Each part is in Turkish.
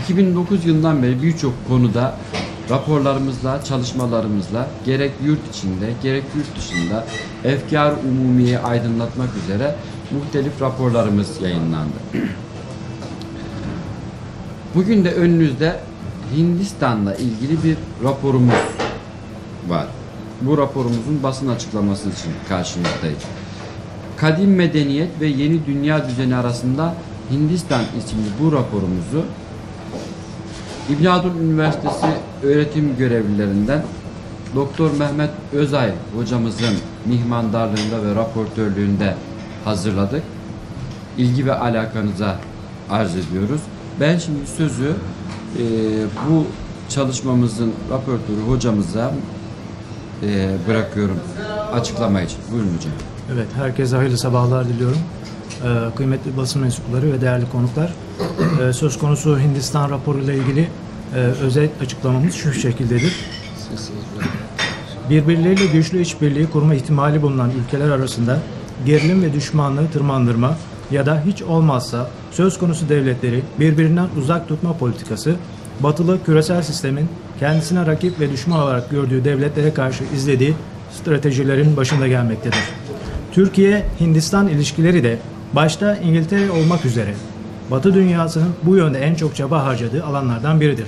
...2009 yılından beri birçok konuda raporlarımızla, çalışmalarımızla gerek yurt içinde gerek yurt dışında efkar umumiyi aydınlatmak üzere muhtelif raporlarımız yayınlandı. Bugün de önünüzde Hindistan'la ilgili bir raporumuz var. Bu raporumuzun basın açıklaması için karşınızdayız. Kadim medeniyet ve yeni dünya düzeni arasında Hindistan isimli bu raporumuzu İbn Haldun Üniversitesi öğretim görevlilerinden Doktor Mehmet Özay hocamızın mihmandarlığında ve raportörlüğünde hazırladık. İlgi ve alakanıza arz ediyoruz. Ben şimdi sözü bu çalışmamızın raportörü hocamıza bırakıyorum açıklama için. Buyurun hocam. Evet, herkese hayırlı sabahlar diliyorum. Kıymetli basın mensupları ve değerli konuklar. Söz konusu Hindistan raporu ile ilgili özet açıklamamız şu şekildedir. Birbirleriyle güçlü işbirliği kurma ihtimali bulunan ülkeler arasında gerilim ve düşmanlığı tırmandırma ya da hiç olmazsa söz konusu devletleri birbirinden uzak tutma politikası, batılı küresel sistemin kendisine rakip ve düşman olarak gördüğü devletlere karşı izlediği stratejilerin başında gelmektedir. Türkiye-Hindistan ilişkileri de başta İngiltere olmak üzere Batı dünyasının bu yönde en çok çaba harcadığı alanlardan biridir.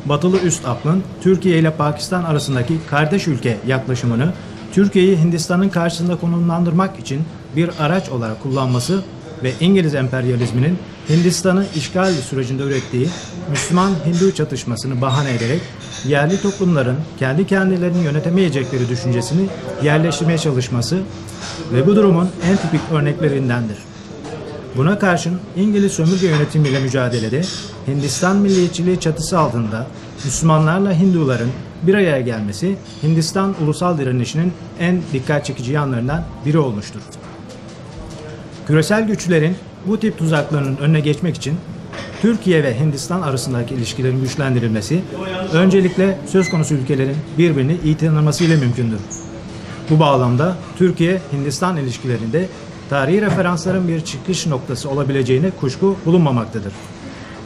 Batılı üst aklın Türkiye ile Pakistan arasındaki kardeş ülke yaklaşımını Türkiye'yi Hindistan'ın karşısında konumlandırmak için bir araç olarak kullanması ve İngiliz emperyalizminin Hindistan'ı işgal sürecinde ürettiği Müslüman-Hindu çatışmasını bahane ederek yerli toplumların kendi kendilerini yönetemeyecekleri düşüncesini yerleştirmeye çalışması ve bu durumun en tipik örneklerindendir. Buna karşın İngiliz sömürge yönetimiyle mücadelede Hindistan milliyetçiliği çatısı altında Müslümanlarla Hinduların bir araya gelmesi Hindistan ulusal direnişinin en dikkat çekici yanlarından biri olmuştur. Küresel güçlerin bu tip tuzaklarının önüne geçmek için Türkiye ve Hindistan arasındaki ilişkilerin güçlendirilmesi öncelikle söz konusu ülkelerin birbirini iyi tanımasıyla mümkündür. Bu bağlamda Türkiye-Hindistan ilişkilerinde tarihi referansların bir çıkış noktası olabileceğine kuşku bulunmamaktadır.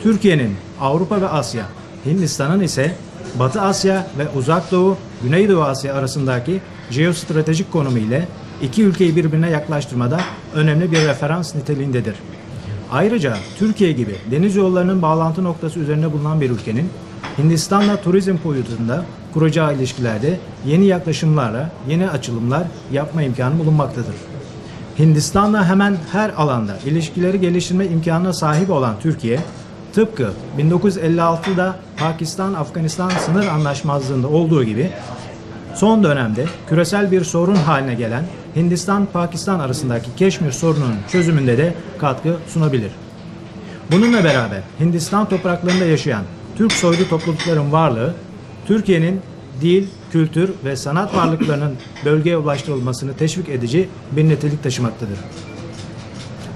Türkiye'nin Avrupa ve Asya, Hindistan'ın ise Batı Asya ve Uzak Doğu, Güneydoğu Asya arasındaki jeostratejik konumu ile iki ülkeyi birbirine yaklaştırmada önemli bir referans niteliğindedir. Ayrıca Türkiye gibi deniz yollarının bağlantı noktası üzerine bulunan bir ülkenin Hindistan'la turizm boyutunda kuracağı ilişkilerde yeni yaklaşımlarla yeni açılımlar yapma imkanı bulunmaktadır. Hindistan'la hemen her alanda ilişkileri geliştirme imkanına sahip olan Türkiye, tıpkı 1956'da Pakistan-Afganistan sınır anlaşmazlığında olduğu gibi son dönemde küresel bir sorun haline gelen Hindistan-Pakistan arasındaki Keşmir sorununun çözümünde de katkı sunabilir. Bununla beraber Hindistan topraklarında yaşayan Türk soylu toplulukların varlığı, Türkiye'nin dil, kültür ve sanat varlıklarının bölgeye ulaştırılmasını teşvik edici bir nitelik taşımaktadır.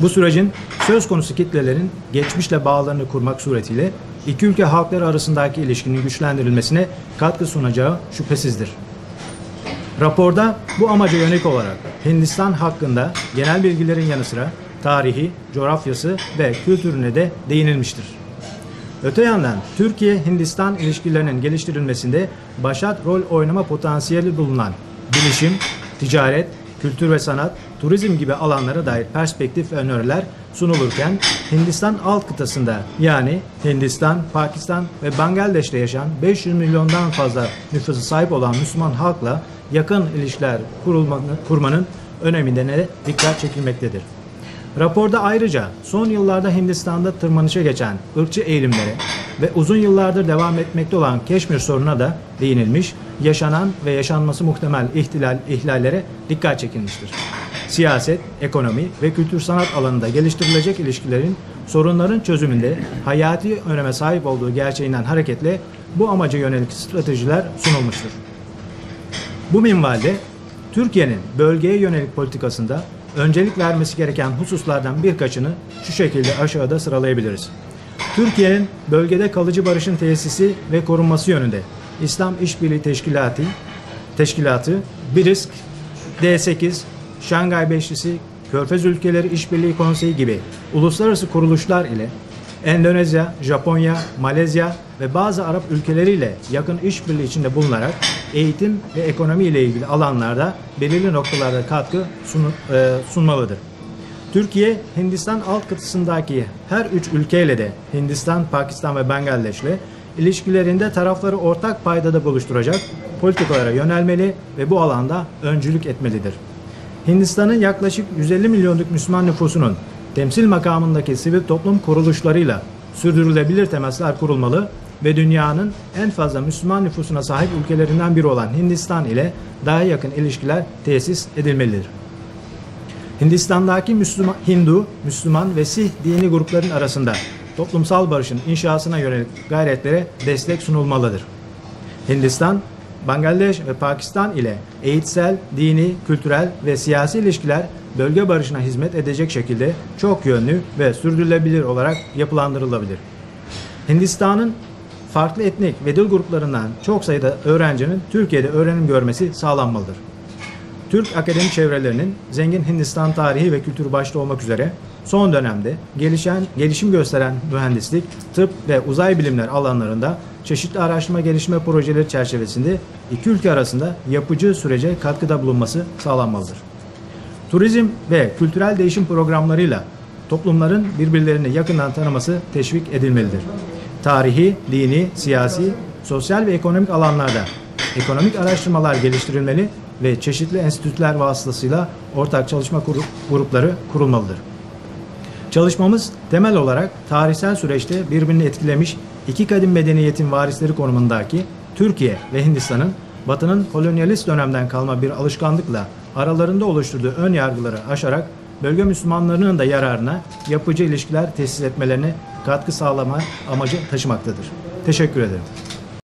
Bu sürecin söz konusu kitlelerin geçmişle bağlarını kurmak suretiyle iki ülke halkları arasındaki ilişkinin güçlendirilmesine katkı sunacağı şüphesizdir. Raporda bu amaca yönelik olarak Hindistan hakkında genel bilgilerin yanı sıra tarihi, coğrafyası ve kültürüne de değinilmiştir. Öte yandan Türkiye-Hindistan ilişkilerinin geliştirilmesinde başat rol oynama potansiyeli bulunan bilişim, ticaret, kültür ve sanat, turizm gibi alanlara dair perspektif ve öneriler sunulurken Hindistan alt kıtasında yani Hindistan, Pakistan ve Bangladeş'te yaşayan 500 milyondan fazla nüfusu sahip olan Müslüman halkla yakın ilişkiler kurmanın önemine de dikkat çekilmektedir. Raporda ayrıca son yıllarda Hindistan'da tırmanışa geçen ırkçı eğilimlere ve uzun yıllardır devam etmekte olan Keşmir sorununa da değinilmiş, yaşanan ve yaşanması muhtemel ihlallere dikkat çekilmiştir. Siyaset, ekonomi ve kültür sanat alanında geliştirilecek ilişkilerin sorunların çözümünde hayati öneme sahip olduğu gerçeğinden hareketle bu amaca yönelik stratejiler sunulmuştur. Bu minvalde Türkiye'nin bölgeye yönelik politikasında öncelik vermesi gereken hususlardan birkaçını şu şekilde aşağıda sıralayabiliriz. Türkiye'nin bölgede kalıcı barışın tesisi ve korunması yönünde İslam İşbirliği Teşkilatı, BRICS, D8, Şangay Beşlisi, Körfez Ülkeleri İşbirliği Konseyi gibi uluslararası kuruluşlar ile Endonezya, Japonya, Malezya ve bazı Arap ülkeleriyle yakın işbirliği içinde bulunarak eğitim ve ekonomi ile ilgili alanlarda belirli noktalarda katkı sunmalıdır. Türkiye, Hindistan alt kıtasındaki her üç ülkeyle de Hindistan, Pakistan ve Bangladeş'le ilişkilerinde tarafları ortak paydada buluşturacak politikalara yönelmeli ve bu alanda öncülük etmelidir. Hindistan'ın yaklaşık 150 milyonluk Müslüman nüfusunun temsil makamındaki sivil toplum kuruluşlarıyla sürdürülebilir temaslar kurulmalı ve dünyanın en fazla Müslüman nüfusuna sahip ülkelerinden biri olan Hindistan ile daha yakın ilişkiler tesis edilmelidir. Hindistan'daki Hindu, Müslüman ve Sih dini grupların arasında toplumsal barışın inşasına yönelik gayretlere destek sunulmalıdır. Hindistan, Bangladeş ve Pakistan ile eğitsel, dini, kültürel ve siyasi ilişkiler bölge barışına hizmet edecek şekilde çok yönlü ve sürdürülebilir olarak yapılandırılabilir. Hindistan'ın farklı etnik ve dil gruplarından çok sayıda öğrencinin Türkiye'de öğrenim görmesi sağlanmalıdır. Türk akademik çevrelerinin zengin Hindistan tarihi ve kültürü başta olmak üzere son dönemde gelişim gösteren mühendislik, tıp ve uzay bilimler alanlarında çeşitli araştırma gelişme projeleri çerçevesinde iki ülke arasında yapıcı sürece katkıda bulunması sağlanmalıdır. Turizm ve kültürel değişim programlarıyla toplumların birbirlerini yakından tanıması teşvik edilmelidir. Tarihi, dini, siyasi, sosyal ve ekonomik alanlarda ekonomik araştırmalar geliştirilmeli ve çeşitli enstitüler vasıtasıyla ortak çalışma grupları kurulmalıdır. Çalışmamız temel olarak tarihsel süreçte birbirini etkilemiş iki kadim medeniyetin varisleri konumundaki Türkiye ve Hindistan'ın Batı'nın kolonyalist dönemden kalma bir alışkanlıkla aralarında oluşturduğu ön yargıları aşarak bölge Müslümanlarının da yararına yapıcı ilişkiler tesis etmelerine katkı sağlama amacı taşımaktadır. Teşekkür ederim.